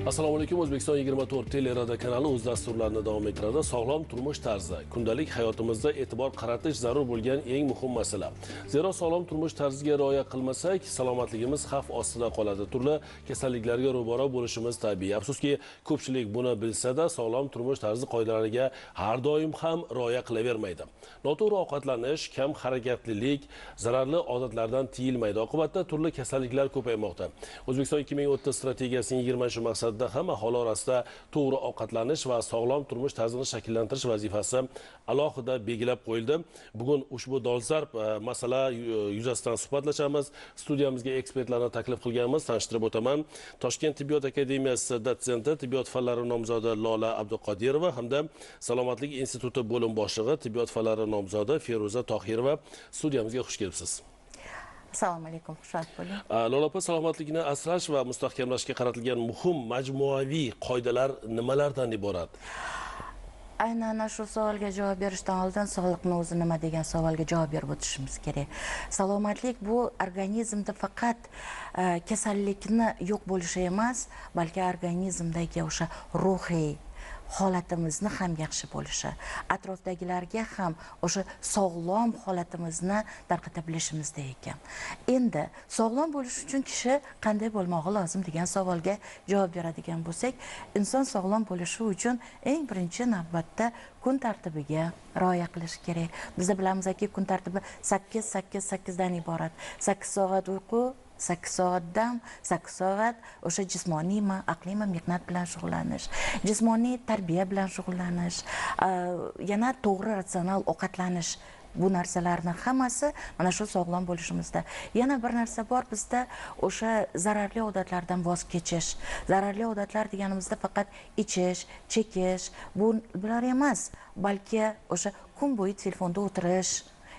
Assalomu alaykum. O'zbekiston 24 teleradar kanali o'z dasturlarini davom ettiradi. Sog'lom turmush tarzi kundalik hayotimizda e'tibor qaratish zarur bo'lgan eng muhim masala. Zero sog'lom turmush tarziga rioya qilmasak, salomatligimiz xavf ostida qoladi. Turli kasalliklarga ro'baro bo'lishimiz tabiiy. Afsuski, ko'pchilik buni bilsa-da, sog'lom turmush tarzi qoidalariga har doim ham rioya qilavermaydi. Noto'g'ri ovqatlanish, kam harakatlilik, zararli odatlardan tiyilmaydi. Oqibatda turli kasalliklar ko'paymoqda. O'zbekiston 2030 strategiyasining 20-maqsad ham aholi orasida to'g'ri ovqatlanish va sog'lom turmush tarzini shakllantirish vazifasi alohida belgilab qo'yildi. Bugun ushbu dolzarb masala yuzasidan suhbatlashamiz. Studiyamizga ekspertlarni taklif qilganmiz. Tanishtirib o'taman. Toshkent tibbiyot akademiyasi dotsenti, tibbiyot fanlari nomzodi Lola Abduqodirova hamda Salomatlik instituti bo'lim boshlig'i, tibbiyot fanlari nomzodi Feruza Tohirova studiyamizga xush kelibsiz. Assalomu alaykum, xushvaqt bo'ling. Lola opa, salomatlikni asrash va mustahkamlashga qaratilgan muhim majmuaviy qoidalar nimalardan iborat? Aynan shu savolga javob berishdan oldin sog'liqni o'zi nima degan savolga javob berib o'tishimiz kerak. Salomatlik bu organizmda faqat kasallikni yo'q bo'lishi emas, balki organizmdagi o'sha ruhiy holatimizni ham yaxshi bo'lishi, atrofdagilarga ham o'sha sog'lom holatimizni tarqata bilishimizda ekan. Endi sog'lom bo'lish uchun kishi qanday bo'lmog'i lozim degan savolga javob beradigan bo'lsak, inson sog'lom bo'lishi uchun eng birinchi navbatda kun tartibiga rioya qilish kerak. Biz bilamizki, kun tartibi 8-8-8 dan iborat. 8 soat uyqu, 8 soat dam, 8 soat o'sha jismoniymi, aqliymi mehnat bilan shug'ullanish, jismoniy tarbiya bilan shug'ullanish, yana to'g'ri ratsional ovqatlanish. Bu narsalarni hammasi mana shu sog'lom bo'lishimizda. Yana bir narsa bor, bizda o'sha zararli odatlardan voz kechish. Zararli odatlar deganimizda faqat ichish, chekish, bular emas, balki o'sha kun bo'yi telefonda o'tirish,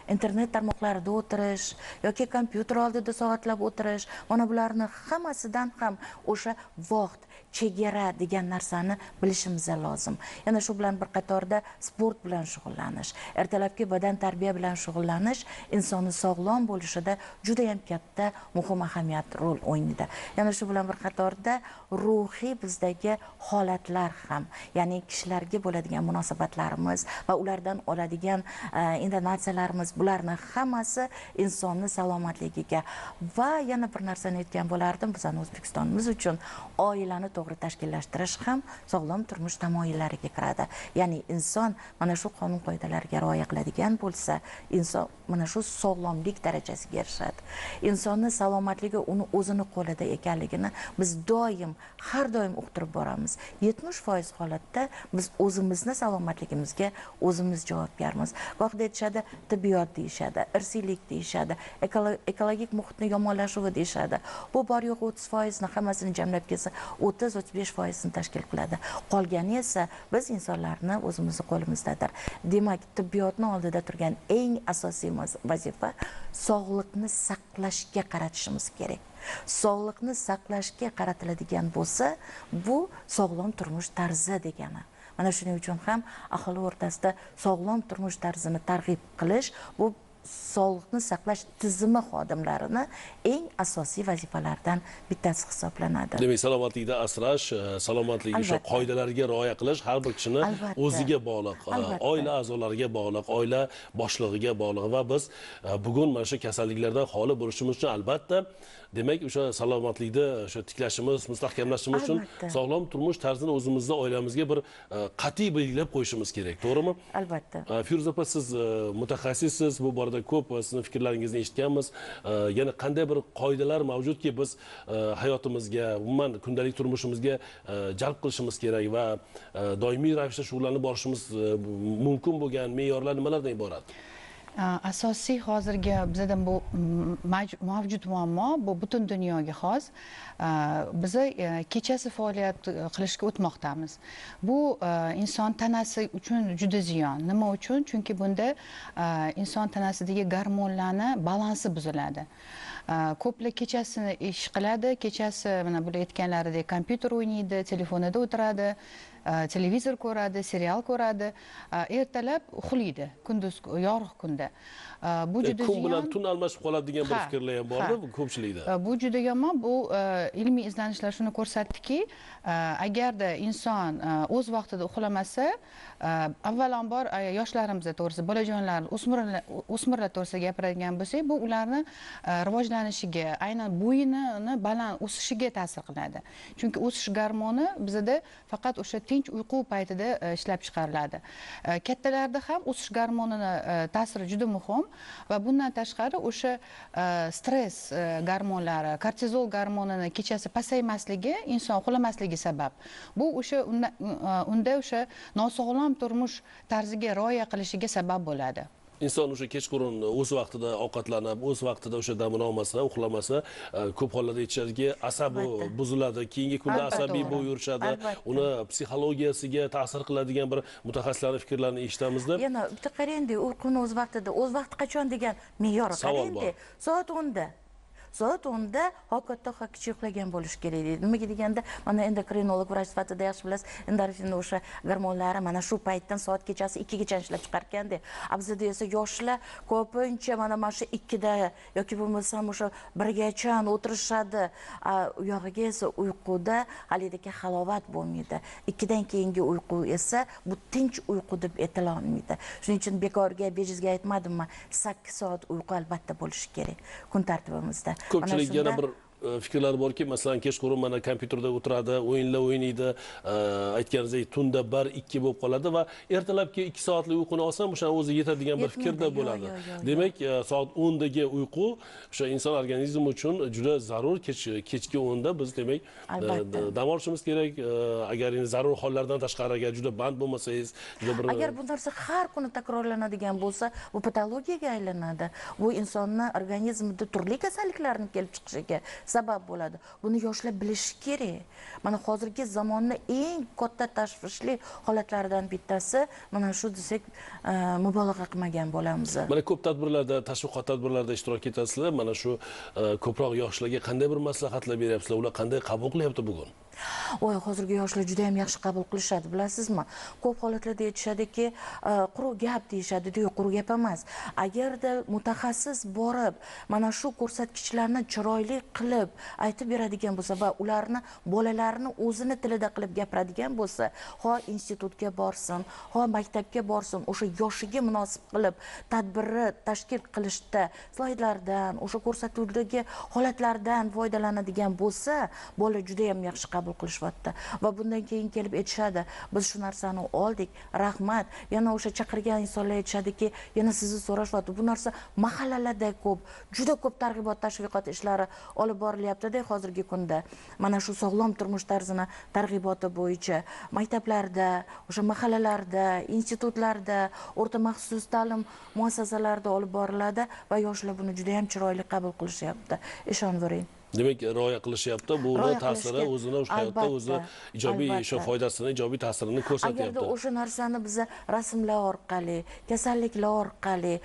internet tarmoqlarida o'tirish yoki kompyuter oldida soatlab o'tirish, mana bularni hammasidan ham o'sha vaqt, chegara degan narsani bilishimiz lozim. Yana shu bilan bir qatorda sport bilan shug'ullanish, ertalabki badan tarbiya bilan shug'ullanish insonni sog'lom bo'lishida juda ham katta muhim ahamiyat rol o'ynaydi. Yana shu bilan bir qatorda ruhiy bizdagi holatlar ham, ya'ni kishilarga bo'ladigan munosabatlarimiz va ulardan oladigan intonatsiyalarimiz, bularni hammasi insonni salomatligiga va yana bir narsani aytgan bo'lardim, bizning O'zbekistonimiz uchun oilani to'g'ri tashkillashtirish ham sog'lom turmush tamoyillariga kiradi. Ya'ni inson mana shu qonun qoidalariga rioya qiladigan bo'lsa, inson mana shu sog'lomlik darajasiga erishadi. Insonning salomatligi uni o'zini qo'lida ekanligini biz doim, har doim uqtirib boramiz. 70% holatda biz o'zimizni salomatligimizga o'zimiz javobgarmiz. Gohida aytishadi, tibbiyot deyishadi, irsiylik deyishadi, ekologik muhitning yomonlashuvi deyishadi. Bu bor yo'q 30% ni hammasini jamlab kelsa 30-35% tashkil qiladi. Qolgani esa biz insonlarni o'zimizni qo'limizdadir. Demak, tibbiyotni oldida turgan eng asosiy vazifa sog'liqni saqlashga qaratishimiz kerak. Sog'liqni saqlashga qaratiladigan bo'lsa, bu sog'lom turmush tarzi degani. Mana shuning uchun ham aholi o'rtasida sog'lom turmush tarzini targ'ib qilish bu sog'liqni saqlash tizimi xodimlarini eng asosiy vazifalaridan bittasi hisoblanadi. Demak, salomatlikni asrash, salomatlik o'sha qoidalarga rioya qilish har bir kishini o'ziga bog'liq, oila a'zolariga bog'liq, oila boshlig'iga bog'liq va biz bugun mana shu kasalliklardan xoli bo'lishimiz uchun albatta demak o'sha salomatlikni o'sha tiklashimiz, mustahkamlashimiz uchun sog'lom turmush tarzini o'zimizda, oilamizga bir qat'iy belgilab qo'yishimiz kerak, to'g'rimi? Albatta. Feruza opa, siz mutaxassissiz, bu borada ko'p sizning fikrlaringizni eshitganmiz. Yana qanday bir qoidalar mavjudki biz hayotimizga, umuman kundalik turmushimizga jalb qilishimiz kerak va doimiy ravishda shug'ullanib borishimiz mumkin bo'lgan me'yorlar nimalardan iborat? Asosiy hozirgi bizda bu mavjud muammo, bu butun dunyoga xos. Biz kechasi faoliyat qilishga o'tmoqdamiz. Bu inson tanasi uchun juda ziyon. Nima uchun? Chunki bunda inson tanasidagi gormonlarning balansi buziladi. Ko'plar kechasini ish qiladi, kechasi mana bular aytganlaridek kompyuter o'ynaydi, telefonida o'tiradi. televizor ko'radi, serial ko'radi, ertalab uxlaydi, kunduz yorug' kunda. Bu juda kun bilan ziyon. tun almashib qoladi degan bir fikrlar ham borda ko'pchilikda. Bu juda yomon. Bu ilmiy izlanishlar shuni ko'rsatdiki, agarda inson o'z vaqtida uxlamasa, avvalambor yoshlarimiz to'g'risi, bolajonlar, o'smirlar to'g'risida gapiradigan bo'lsak, bu ularni rivojlanishiga, aynan bo'yinini baland o'sishiga ta'sir qiladi. Chunki o'sish gormoni bizda faqat o'sha tinch uyqu paytida ishlab chiqariladi. Kattalarda ham o'sish gormonini ta'siri juda muhim va bundan tashqari o'sha stress gormonlari, kortizol gormonini kechasi pasaymasligi, inson uxlamasligi sabab. Bu o'sha unda o'sha nosog'lom turmush tarziga rioya qilishiga sabab bo'ladi. Inson o'sha kechqurun o'z vaqtida ovqatlanib, o'z vaqtida o'sha damini olmasa, uxlamasa, ko'p hollarda aytishadiki, asabi buziladi, keyingi kunda asabiy bo'lib yurishadi, uni psixologiyasiga ta'sir qiladigan bir mutaxassislarning fikrlarini eshitamizda. Yana bitta qarang-da, uyquni o'z vaqtida, o'z vaqti qachon degan me'yor qarang-da. Soat 10 da. Soat 10 da hokatta kichik uxlagan bo'lish kerak deydi. Nimaga deganda, mana endokrinolog vrach sifatida yaxshi bilasiz, endorfin o'sha gormonlari mana shu paytdan soat kechasi 2 gacha ishlab chiqarganda, bizda esa yoshlar ko'pincha mana shu 2 da yoki bo'lmasam o'sha 1 gacha o'tirishadi. U yog'iga esa uyquda halidagi halovat bo'lmaydi. 2 dan keyingi uyqu esa bu tinch uyqu deb aytila olmaydi. Shuning uchun bekorga, bejizga aytmadimmi, 8 soat uyqu albatta bo'lishi kerak kun tartibimizda. Ko'pchilik yana bir fikrlar borki, masalan, kechqurun mana kompyuterda o'tiradi, o'yinlar o'ynaydi, aytganingizdek tunda 1-2 bo'lib qoladi va ertalabki 2 soatlik uyquni olsam, o'sha o'zi yetadigan bir fikrda bo'ladi. Demak, soat 10 dagi uyqu o'sha inson organizmi uchun juda zarur. Kechki 10 da biz demak dam olishimiz kerak. Agar zarur hollardan tashqari agar juda band bo'lmasangiz, juda bir agar bu narsa har kuni takrorlanadigan bo'lsa, bu patologiyaga aylanadi. Bu insonning organizmida turli kasalliklarning kelib chiqishiga sabab bo'ladi. Buni yoshlar bilishi kerak. Mana hozirgi zamonning eng katta tashvishli holatlaridan bittasi mana shu desak mubolag'a qilmagan bo'lamiz. Mana ko'p tadbirlarda, tashviqot tadbirlarida ishtirok etasizlar. Mana shu ko'proq yoshlarga qanday bir maslahatlar beryapsizlar? Ular qanday qabul qilyapti bugun? Hozirgi yoshlar juda ham yaxshi qabul qilishadi, bilasizmi? Ko'p holatlarda aytishadiki, quruq gap deyishadi, yo'q, quruq gap emas. Agarda mutaxassis borib, mana shu ko'rsatkichlarni chiroyli qilib aytib beradigan bo'lsa va ularni bolalarini o'zini tilida qilib gapiradigan bo'lsa, ho institutga borsin, ho maktabga borsin, o'sha yoshiga munosib qilib tadbirni tashkil qilishda slaydlardan, o'sha ko'rsatuvdagi holatlardan foydalanadigan bo'lsa, bola juda ham yaxshi qabul qilishyapti va bundan keyin kelib aytishadi, biz shu narsani oldik, rahmat. Yana o'sha chaqirgan insonlar aytishadiki, yana sizni so'rashyapti. Bu narsa mahallalarda ko'p, juda ko'p targ'ibot tashviqot ishlari olib borilyapti-da hozirgi kunda. Mana shu sog'lom turmush tarzini targ'iboti bo'yicha maktablarda, o'sha mahallalarda, institutlarda, o'rta maxsus ta'lim muassasalarida olib boriladi va yoshlar buni juda ham chiroyli qabul qilishyapti. Ishonavering. Demak, rioya qilishyapti. Buni ta'siri o'zini o'sha hayotda o'zi ijobiy o'sha foydasini, ijobiy ta'sirini ko'rsatyapti. Agarda o'sha narsani biz rasmlar orqali, kasalliklar orqali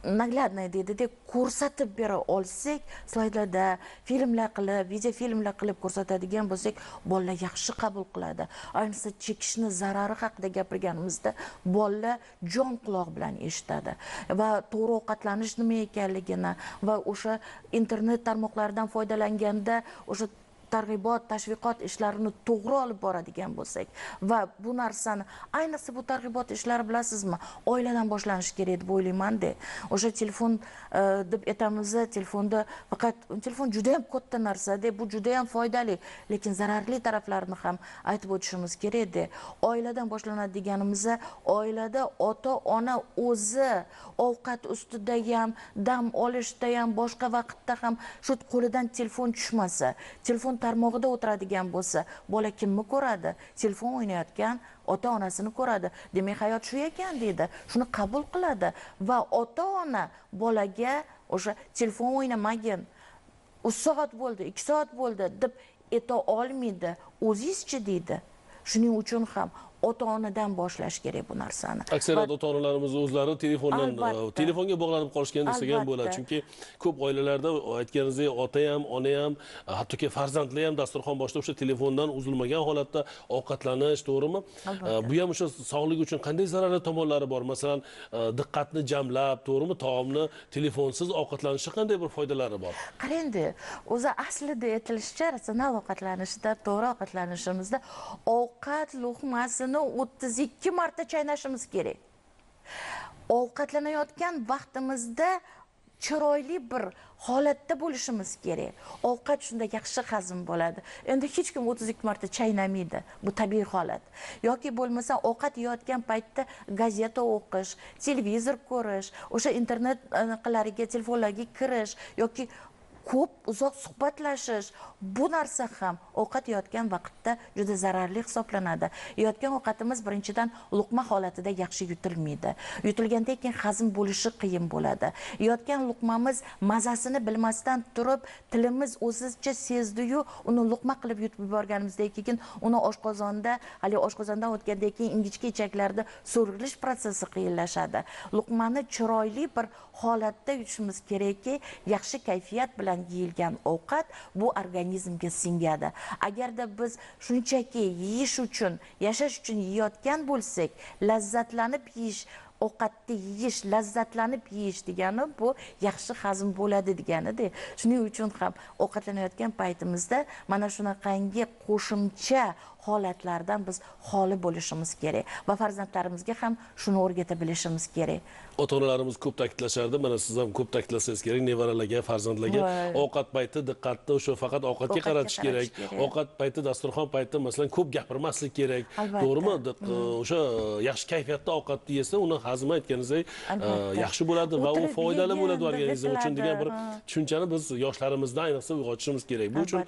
naglядно deydi, ko'rsatib bera olsak, slaydlarda filmlar qilib, video filmlar qilib ko'rsatadigan bo'lsak, bolalar yaxshi qabul qiladi. Ayniqsa chekishni zarari haqida gapirganimizda, bolalar jon quloq bilan eshitadi va to'g'ri ovqatlanish nima ekanligini va o'sha internet tarmoqlaridan foydalanganda o'sha targ'ibot, tashviqot ishlarini to'g'ri olib boradigan bo'lsak va bu narsani, ayniqsa bu targ'ibot ishlari bilasizmi, oiladan boshlanishi kerak deb o'ylayman-da. O'sha telefon deb aytamiz, telefonda faqat telefon juda ham katta narsa-da, bu juda ham foydali, lekin zararli taraflarini ham aytib o'tishimiz kerak-da. Oiladan boshlanadi deganimizda, oilada ota-ona o'zi ovqat ustida ham, dam olishda ham, boshqa vaqtda ham shu qo'lidan telefon tushmasa, telefon tarmog'ida o'tiradigan bo'lsa, bola kimni ko'radi? Telefon o'ynayotgan ota-onasini ko'radi. Demak, hayot shu ekan deydi. Shuni qabul qiladi va ota-ona bolaga o'sha telefon o'ynamagin, 3 soat bo'ldi, 2 soat bo'ldi deb ayta olmaydi. O'zingizchi deydi. Shuning uchun ham ota-onadan boshlash kerak bu narsani. Aksariyat ota-onalarimiz o'zlari Albatta. telefonga bog'lanib qolishgan desak ham bo'ladi. Albatta. Chunki ko'p oilalarda aytganingizdek ota ham, ona ham, hattoki farzandlar ham dasturxon boshida o'sha telefondan uzilmagan holatda ovqatlanish, to'g'rimi? Albatta. Bu ham o'sha sog'lik uchun qanday zararli tomonlari bor? Masalan, diqqatni jamlab, to'g'rimi? Taomni telefonsiz ovqatlanishga qanday bir foydalari bor? Qarang-da, o'zi aslida aytilishicha, ratsional ovqatlanishda, to'g'ri ovqatlanishimizda ovqat luqmasini 32 marta chaynashimiz kerak. Ovqatlanayotgan vaqtimizda chiroyli bir holatda bo'lishimiz kerak. Ovqat shunda yaxshi hazm bo'ladi. Endi hech kim 32 marta chaynamaydi. Bu tabiiy holat. Yoki bo'lmasa ovqat yeyotgan paytda gazeta o'qish, televizor ko'rish, o'sha internet anaqa telefonlarga kirish yoki ko'p uzoq suhbatlashish, bu narsa ham ovqat yeyotgan vaqtda juda zararli hisoblanadi. Yeyotgan ovqatimiz birinchidan luqma holatida yaxshi yutilmaydi. Yutilgandan keyin hazm bo'lishi qiyin bo'ladi. Yeyotgan luqmamiz mazasini bilmasdan turib, tilimiz o'zicha sezdi-yu, uni luqma qilib yutib yuborganimizdan keyin uni oshqozondan o'tgandan keyin ingichka ichaklarda so'rilish prosessi qiyinlashadi. Luqmani chiroyli bir holatda yutishimiz kerakki, yaxshi kayfiyat bilan yeyilgan ovqat bu organizmga singadi. Agarda biz shunchaki yeyish uchun, yashash uchun yeyotgan bo'lsak, lazzatlanib yeyish, ovqatni yeyish, lazzatlanib yeyish degani bu yaxshi hazm bo'ladi degani-da. Shuning uchun ham ovqatlanayotgan paytimizda mana shunaqangi qo'shimcha holatlardan biz xoli bo'lishimiz kerak va farzandlarimizga ham shuni o'rgata bilishimiz kerak. Ota-onalarimiz ko'p ta'kidlashardi, mana siz ham ko'p ta'kidlasangiz kerak, nevarlarga, farzandlarga ovqat payti diqqatni o'sha faqat ovqatga qaratish kerak. Ovqat payti, dasturxon payti masalan ko'p gapirmaslik kerak. To'g'rimi? O'sha yaxshi kayfiyatda ovqatni yesa, uni hazmi aytganingizdek yaxshi bo'ladi va u foydali bo'ladi organizm uchun degan bir tushunchani biz yoshlarimizda ayniqsa uyg'otishimiz kerak. Bu uchun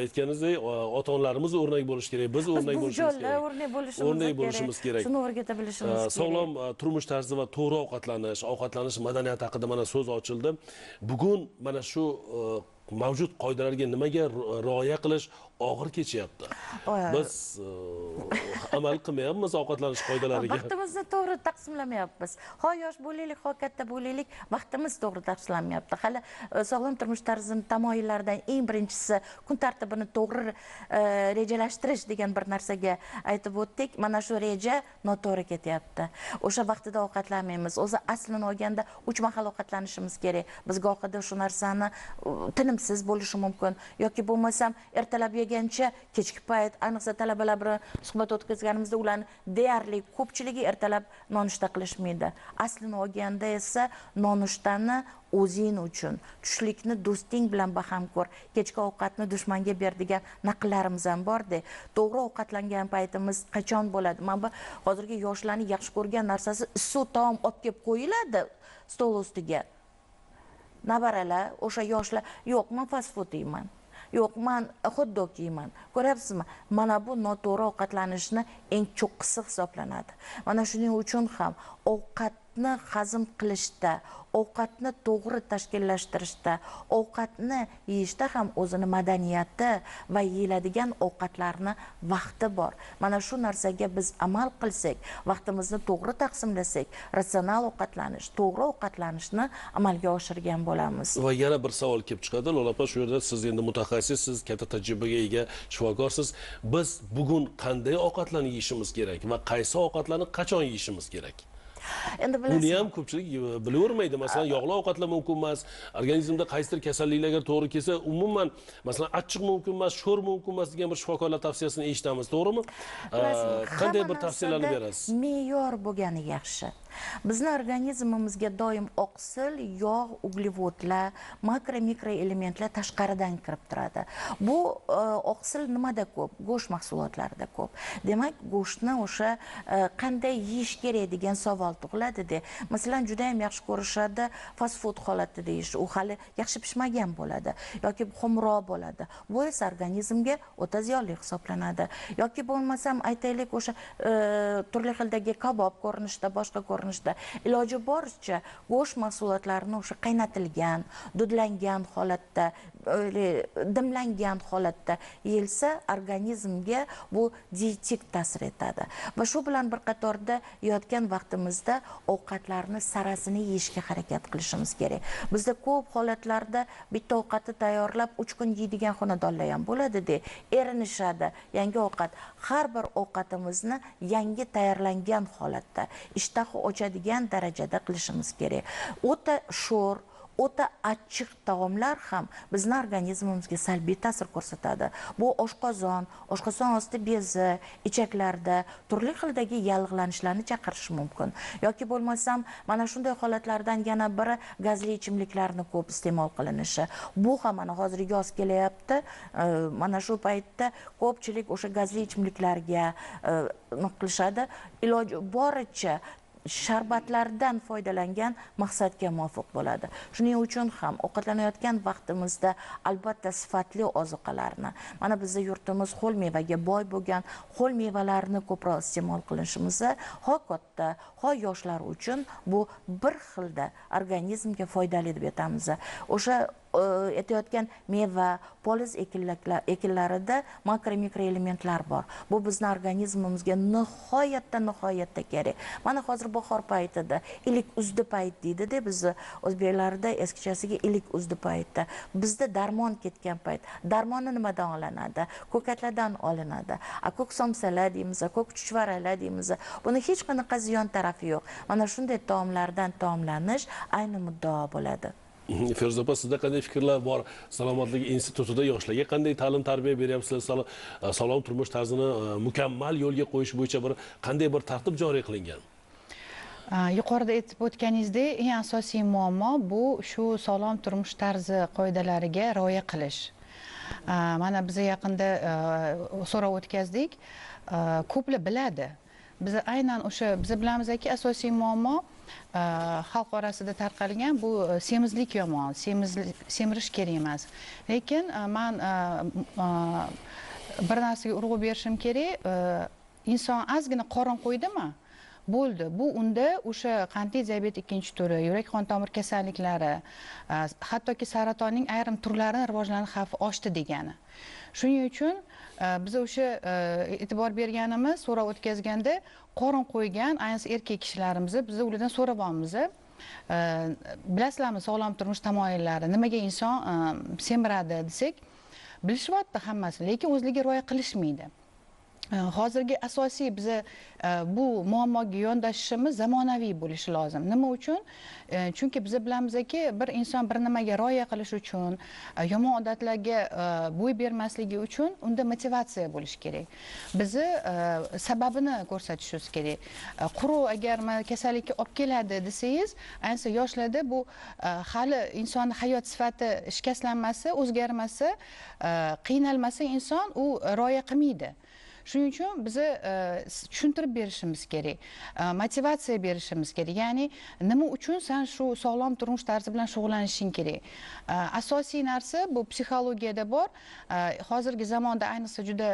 aytganingizdek ota-onalarimiz o'rnak bo'lishi kerak. Biz o'rnak bo'lishimiz kerak. O'rnak bo'lishimiz kerak. Shuni o'rgata bilishimiz kerak. Sog'lom turmush tarzi va to'g'ri ovqatlanish madaniyati haqida mana so'z ochildi. Bugun mana shu mavjud qoidalarga nimaga rioya qilish og'ir kechyapti? Biz amal qilmayapmiz ovqatlanish qoidalariga. Vaqtimizni to'g'ri taqsimlamayapmiz. Ho yosh bo'laylik, ho katta bo'laylik, vaqtimiz to'g'ri taqsimlanmayapti. Hali sog'lom turmush tarzini tamoyillaridan eng birinchisi kun tartibini to'g'ri rejalashtirish degan bir narsaga aytib o'tdik. Mana shu reja noto'g'ri ketyapti. O'sha vaqtida ovqatlanmaymiz. O'zi aslini olganda 3 mahal ovqatlanishimiz kerak. Biz gohida shu narsani tinimsiz bo'lishi mumkin yoki bo'lmasam ertalab yegancha kechki payt, ayniqsa talabalar bilan suhbat o'tkazganimizda ularning deyarli ko'pchiligi ertalab nonushta qilishmaydi. Aslini olganda esa nonushtani o'zing uchun, tushlikni do'sting bilan baham ko'r, kechki ovqatni dushmanga ber degan naqllarimiz ham bor-da. To'g'ri ovqatlangan paytimiz qachon bo'ladi? Mana hozirgi yoshlarning yaxshi ko'rgan narsasi issiq taom olib kelib qo'yiladi stol ustiga. Nabaralar, o'sha yoshlar, yo'q, men fast food yeyman. Yo'q, men hot dog yeyman. Ko'ryapsizmi? Mana bu noto'g'ri ovqatlanishni eng cho'qqisi hisoblanadi. Mana shuning uchun ham ovqatni hazm qilishda, ovqatni to'g'ri tashkillashtirishda, ovqatni yeyishda ham o'zini madaniyati va yeyiladigan ovqatlarni vaqti bor. Mana shu narsaga biz amal qilsak, vaqtimizni to'g'ri taqsimlasak, ratsional ovqatlanish, to'g'ri ovqatlanishni amalga oshirgan bo'lamiz. Va yana bir savol kelib chiqadi. Lola opa, shu yerda siz endi mutaxassis, siz katta tajribaga ega shifokorsiz. Biz bugun qanday ovqatlarni yeyishimiz kerak va qaysi ovqatlarni qachon yeyishimiz kerak? Endi buni ham ko'pchilik bilavermaydi. Masalan, yog'li ovqatlar mumkin emas, organizmda qaysidir kasalliklarga to'g'ri kelsa, umuman masalan achchiq mumkin emas, sho'r mumkin emas degan bir shifokorlar tavsiyasini eshitamiz, to'g'rimi? Qanday bir tavsiyalarni berasiz? Me'yor bo'lgani yaxshi. Bizning organizmimizga doim oqsil, yog', uglevodlar, makro mikro elementlar tashqaridan kirib turadi. Bu oqsil nimada ko'p? Go'sht mahsulotlarida ko'p. Demak, go'shtni o'sha qanday yeyish kerak degan savol tug'iladi-da. Masalan, juda ham yaxshi ko'rishadi fast food holatida yeyish. U hali yaxshi pishmagan bo'ladi yoki xumroq bo'ladi. Bu esa organizmga o'ta ziyonli hisoblanadi. Yoki bo'lmasam aytaylik o'sha turli xildagi kabob ko'rinishda, boshqa ko'rinishda iloji boricha go'sht mahsulotlarini o'sha qaynatilgan, dudlangan holatda dimlangan holatda yeyilsa organizmga bu dietik ta'sir etadi va shu bilan bir qatorda yeyotgan vaqtimizda ovqatlarni sarasini yeyishga harakat qilishimiz kerak. Bizda ko'p holatlarda bitta ovqatni tayyorlab 3 kun yeydigan xonadonlar ham bo'ladi-da, erinishadi. Yangi ovqat, har bir ovqatimizni yangi tayyorlangan holatda, ishtaha ochadigan darajada qilishimiz kerak. O'ta sho'r, o'ta achchiq taomlar ham bizning organizmimizga salbiy ta'sir ko'rsatadi. Bu oshqozon osti bezi, ichaklarda turli xildagi yallig'lanishlarni chaqirishi mumkin. Yoki bo'lmasam, mana shunday holatlardan yana biri gazli ichimliklarni ko'p iste'mol qilinishi. Bu ham mana hozir yoz kelyapti. Mana shu paytda ko'pchilik o'sha gazli ichimliklarga qilishadi. Iloji boricha sharbatlardan foydalangan maqsadga muvofiq bo'ladi. Shuning uchun ham ovqatlanayotgan vaqtimizda albatta sifatli ozuqalarni, mana bizning yurtimiz ho'l mevaga boy bo'lgan, ho'l mevalarni ko'proq iste'mol qilishimizni ho katta, ho yoshlar uchun bu bir xilda organizmga foydali deb aytamiz. O'sha aytayotgan meva, poliz ekinlarida makro mikroelementlar bor. Bu bizning organizmimizga nihoyatda kerak. Mana hozir bahor paytida ilik uzdi payt deydi-da, biz o'zbeklarda eskichasiga ilik uzdi paytda. Bizda darmon ketgan payt. Darmonni nimadan olinadi? Ko'katlardan olinadi. Ko'k somsalar deymiz, ko'k chuchvaralar deymiz. Buni hech qanaqa ziyon tarafi yo'q. Mana shunday taomlardan taomlanish ayni muddao bo'ladi. Feruza opa, sizda qanday fikrlar bor? Salomatlik institutida yoshlarga qanday ta'lim tarbiya beryapsizlar? Sog'lom turmush tarzini mukammal yo'lga qo'yish bo'yicha qanday bir tartib joriy qilingan? Yuqorida aytib o'tganingizdek, eng asosiy muammo bu shu sog'lom turmush tarzi qoidalariga rioya qilish. Mana biz yaqinda so'rov o'tkazdik. Ko'plar biladi. Biz aynan o'sha biz bilamizki, asosiy muammo xalq orasida tarqalgan bu semizlik yomon, semirish kerak emas. Lekin men bir narsaga urg'u berishim kerak. Inson ozgina qorin qo'ydimi? Bo'ldi. Bu unda o'sha qandli diabet 2-turi, yurak-qon tomir kasalliklari, hattoki saratonning ayrim turlarining rivojlanish xavfi oshdi degani. Shuning uchun biz o'sha e'tibor berganimiz, so'rov o'tkazganda qorin qo'ygan, ayniqsa erkak kishilarimizni biz ulardan so'rayapmiz. Bilasizlarmi sog'lom turmush tamoyillari, nimaga inson semiradi desak, bilishyapti hammasi, lekin o'zlariga rioya qilishmaydi. Hozirgi asosiy biza bu muammoga yondashishimiz zamonaviy bo'lishi lozim. Nima uchun? Chunki biz bilamizki, bir inson bir nimaga rioya qilish uchun, yomon odatlarga bo'y bermasligi uchun unda motivatsiya bo'lishi kerak. Bizni sababini ko'rsatishimiz kerak. Quruq agar kasallikka olib keladi desangiz, ayniqsa yoshlarda bu hali insonning hayot sifati shikastlanmasa, o'zgarmasa, qiynalmasa inson u rioya qilmaydi. Shuning uchun biz tushuntirib berishimiz kerak, motivatsiya berishimiz kerak. Ya'ni nima uchun sen shu sog'lom turmush tarzi bilan shug'ullanishing kerak? Asosiy narsa bu psixologiyada bor. Hozirgi zamonda ayniqsa juda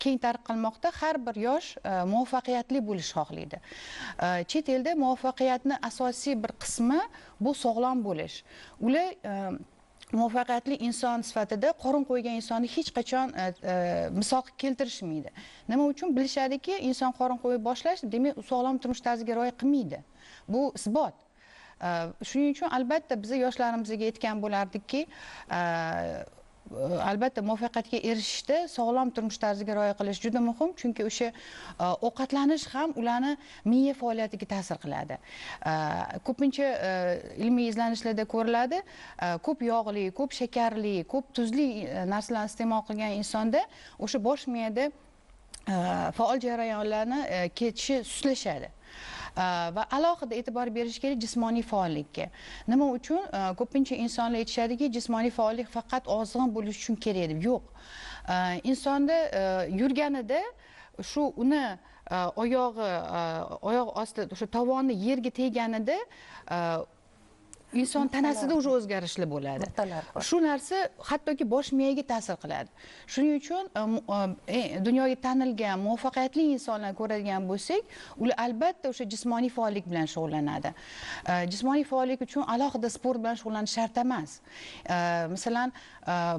keng tarqalmoqda. Har bir yosh muvaffaqiyatli bo'lishni xohlaydi. Chet elda muvaffaqiyatni asosiy bir qismi bu sog'lom bo'lish. Ular muvaffaqiyatli inson sifatida qorin qo'ygan insonni hech qachon misol keltirishmaydi. Nima uchun? Bilishadiki, inson qorin qo'yib boshlash, demak, sog'lom turmush tarziga rioya qilmaydi. Bu isbot. Shuning uchun albatta biz yoshlarimizga aytgan bo'lardikki, albatta muvaffaqiyatga erishishda sog'lom turmush tarziga rioya qilish juda muhim, chunki o'sha ovqatlanish ham ularni miya faoliyatiga ta'sir qiladi. Ko'pincha ilmiy izlanishlarda ko'riladi, ko'p yog'li, ko'p shakarli, ko'p tuzli narsalarni iste'mol qilgan insonda o'sha bosh miyada faol jarayonlarni ketishi sustlashadi. Va alohida e'tibor berish kerak jismoniy faollikka. Nima uchun? Ko'pincha insonlar aytishadiki, jismoniy faollik faqat ozg'in bo'lish uchun kerak deb. Yo'q. Insonda yurganida shu uni oyoq osti o'sha tovoni yerga tegganida inson tanasida уже o'zgarishlar bo'ladi. Nuqtalar bor. Shu narsa hattoki bosh miyaga ta'sir qiladi. Shuning uchun dunyoga tanilgan muvaffaqiyatli insonlar ko'radigan bo'lsak, ular albatta o'sha jismoniy faollik bilan shug'ullanadi. Jismoniy faollik uchun alohida sport bilan shug'ullanish shart emas. Masalan,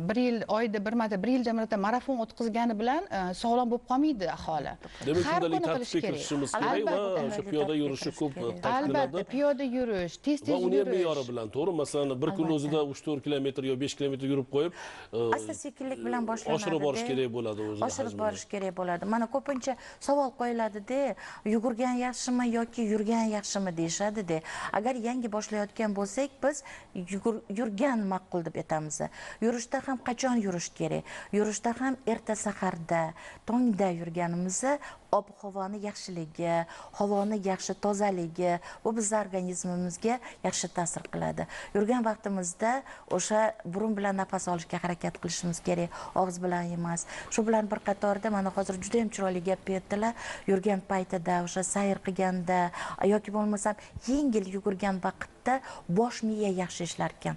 bir yil oyda bir marta, bir yilda bir marta marafon o'tkazgani bilan sog'lom bo'lib qolmaydi aholi. Demak, Har kundalik kuni qilish tartibga kerak. kirishimiz kerak va o'sha piyoda yurishni ko'p Albatta, piyoda yurish, tez-tez va uni ham yurish. me'yori bilan, to'g'ri? Masalan, bir kun o'zida 3-4 kilometr yo 5 kilometr yurib qo'yib, asta sekinlik bilan boshlanadi. oshirib borish kerak bo'ladi o'zi. Oshirib borish kerak bo'ladi. Mana ko'pincha savol qo'yiladi-da, yugurgan yaxshimi yoki yurgan yaxshimi deyishadi-da. Agar yangi boshlayotgan bo'lsak, biz yurgan ma'qul deb aytamiz. Yurishda ham qachon yurish kerak? Yurishda ham erta saharda, tongda yurganimizda ob-havoni yaxshiligi, havoni yaxshi tozaligi bu bizning organizmimizga yaxshi ta'sir qiladi. Yurgan vaqtimizda o'sha burun bilan nafas olishga harakat qilishimiz kerak, og'iz bilan emas. Shu bilan bir qatorda mana hozir juda ham chiroyli gap aytdilar. Yurgan paytida, o'sha sayr qilganda yoki bo'lmasam yengil yugurgan vaqtda bosh miya yaxshi ishlar ekan.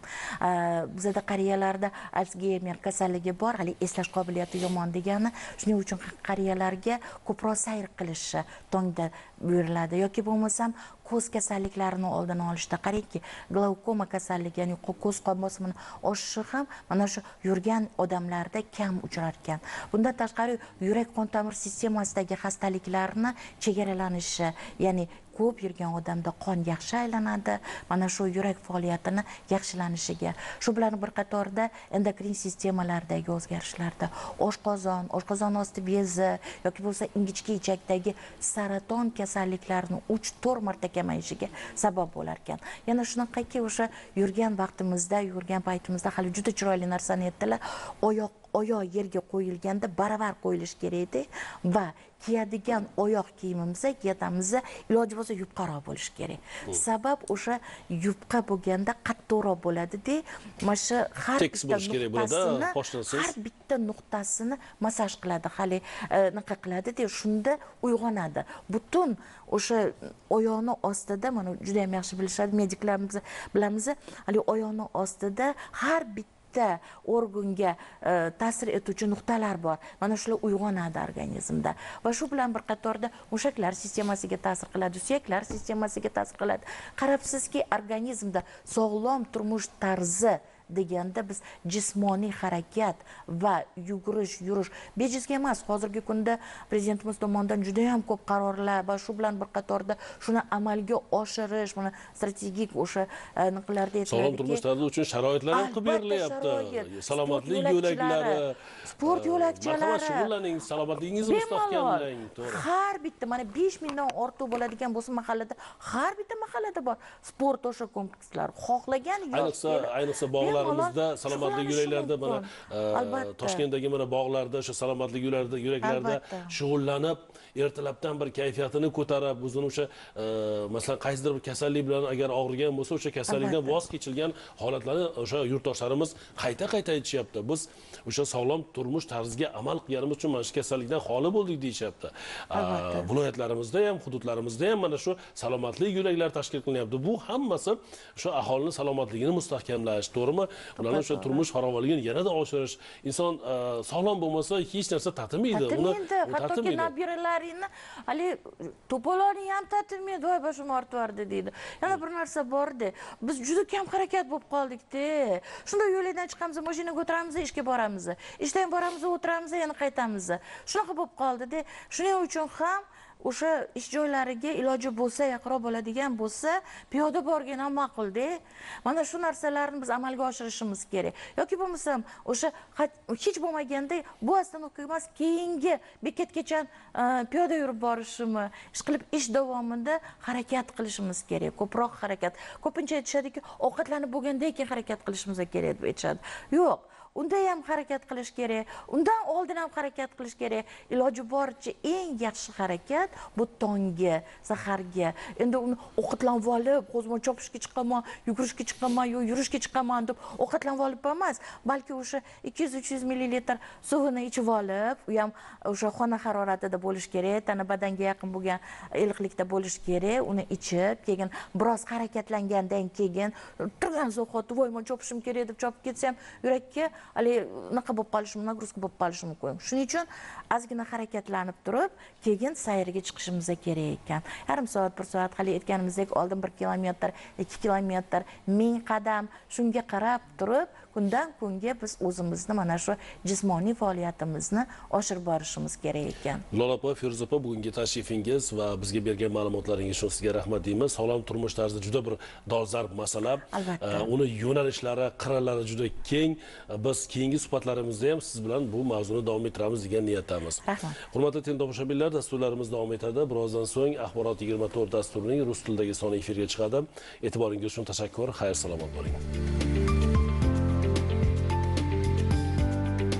Bizda qariyalarda Alsgeymer kasalligi bor, hali eslash qobiliyati yomon degani. Shuning uchun qariyalarga ko'proq sayr qilishi tongda buyuriladi yoki bo'lmasam ko'z kasalliklarini oldini olishda qarangki, glaukoma kasalligi, ya'ni ko'z qon bosimini oshishi ham mana shu yurgan odamlarda kam uchrar ekan. Bundan tashqari yurak qon tomir sistemasidagi xastaliklarni chegaralanishi, ya'ni ko'p yurgan odamda qon yaxshi aylanadi, mana shu yurak faoliyatini yaxshilanishiga. Shu bilan bir qatorda endokrin sistemalardagi o'zgarishlarda oshqozon osti bezi yoki bo'lsa ingichka ichakdagi saraton kasalliklarini 3-4 marta kamayishiga sabab bo'lar ekan. Yana shunaqaki o'sha yurgan vaqtimizda, yurgan paytimizda hali juda chiroyli narsani aytdilar. Oyoq yerga qo'yilganda baravar qo'yilishi kerak edi va kiyadigan oyoq kiyimimizda, kiyatamizni iloji bo'lsa yupqaroq bo'lishi kerak. Sabab o'sha yupqa bo'lganda qattiqroq bo'ladi-da, mana shu har bitta nuqtasini massaj qiladi, hali naqa qiladi-da, shunda uyg'onadi. Butun o'sha oyoqning ostida, mana juda ham yaxshi bilishadi mediklarimiz, bilamiz, hali oyoqning ostida har bitta organga ta'sir etuvchi nuqtalar bor. Mana shular uyg'onadi organizmda. Va shu bilan bir qatorda mushaklar sistemasiga ta'sir qiladi, suyaklar sistemasiga ta'sir qiladi. Qarabsizki, organizmda sog'lom turmush tarzi deganda biz jismoniy harakat va yugurish, yurish bejizga emas. Hozirgi kunda prezidentimiz tomonidan juda ham ko'p qarorlar va shu bilan bir qatorda shuni amalga oshirish, mana strategik o'sha niqlarda aytiladiki, sog'lom turmush tarzi uchun sharoitlar ham qilib berilyapti. Salomatlik yo'laklari, sport yo'lakchalari. Shug'ullaning, salomatligingizni mustahkamlang. Har bitta, mana 5 mingdan ortiq bo'ladigan bo'lsa mahallada, har bitta mahallada bor sport o'sha komplekslar. Xohlagan ayniqsa bog'larimizda, salomatlik yo'laklarida, mana Toshkentdagi mana bog'larda, o'sha salomatlik yo'laklarida shug'ullanib, ertalabdan bir kayfiyatini ko'tarib, o'zini o'sha masalan qaysidir bir kasallik bilan agar og'rigan bo'lsa, o'sha kasallikdan voz kechilgan holatlarni o'sha yurtdoshlarimiz qayta aytishyapti. Biz o'sha sog'lom turmush tarziga amal qilganimiz uchun mana shu kasallikdan xoli bo'ldik deyishyapti. Viloyatlarimizda ham, hududlarimizda ham mana shu salomatlik yo'laklari tashkil qilinyapti. Bu hammasi shu aholining salomatligini mustahkamlash, to'g'rimi? Ularning o'sha turmush farovonligini yanada oshirish. Inson sog'lom bo'lmasa hech narsa tatimaydi. Hattoki nabiralarini, hali to'polonni ham tatimaydi, voy boshim ortvardi deydi. Yana bir narsa bor-da. Biz juda kam harakat bo'lib qoldik-da. Shunda yo'ldan chiqamiz, mashina ko'taramiz, ishga boramiz. Ishdan boramiz, o'tiramiz, yana qaytamiz. Shunaqa bo'lib qoldi-da. Shuning uchun ham o'sha ish joylariga iloji bo'lsa, yaqinroq bo'ladigan bo'lsa, piyoda borgan ham ma'qul-da. Mana shu narsalarni biz amalga oshirishimiz kerak. Yoki bo'lmasam, o'sha hech bo'lmaganda bu ostanovka emas, keyingi bekatgacha piyoda yurib borishimi, ishqilib ish davomida harakat qilishimiz kerak, ko'proq harakat. Ko'pincha aytishadiki, ovqatlanib bo'lgandan keyin harakat qilishimiz kerak deb aytishadi. Yo'q, unda ham harakat qilish kerak, undan oldin ham harakat qilish kerak. Iloji boricha eng yaxshi harakat bu tonggi, saharga. Endi uni ovqatlanib olib, qo'zma chopishga chiqaman, yugurishga chiqaman, yo yurishga chiqaman deb ovqatlanib olib emas, balki o'sha 200-300 ml suvini ichib olib, u ham o'sha xona haroratida bo'lish kerak, tana badanga yaqin bo'lgan iliqlikda bo'lish kerak. Uni ichib, keyin biroz harakatlangandan keyin turgan zo'qot, voy men chopishim kerak deb chopib ketsa ham yurakka hali naqa bo'lib qolishi, nagruzka bo'lib qolishi mumkin. Shuning uchun ozgina harakatlanib turib, keyin sayrga chiqishimiz kerak ekan. Yarim soat, 1 soat, hali aytganimizdek, oldin 1 kilometr, 2 kilometr, 1000 qadam, shunga qarab turib, kundan kunga biz o'zimizni mana shu jismoniy faoliyatimizni oshirib borishimiz kerak ekan. Lola opa, Feruza opa, bugungi tashrifingiz va bizga bergan ma'lumotlaringiz uchun sizga rahmat deymiz. Sog'lom turmush tarzi juda bir dolzarb masala. Albatta. Uni yo'nalishlari, qirralari juda keng. Biz keyingi suhbatlarimizda ham siz bilan bu mavzuni davom ettiramiz degan niyatdamiz. Rahmat. Hurmatli tomoshabinlar, dasturlarimiz davom etadi. Birozdan so'ng Axborot 24 dasturining rus tilidagi soni efirga chiqadi. E'tiboringiz uchun tashakkur. Xayr, salomat bo'ling.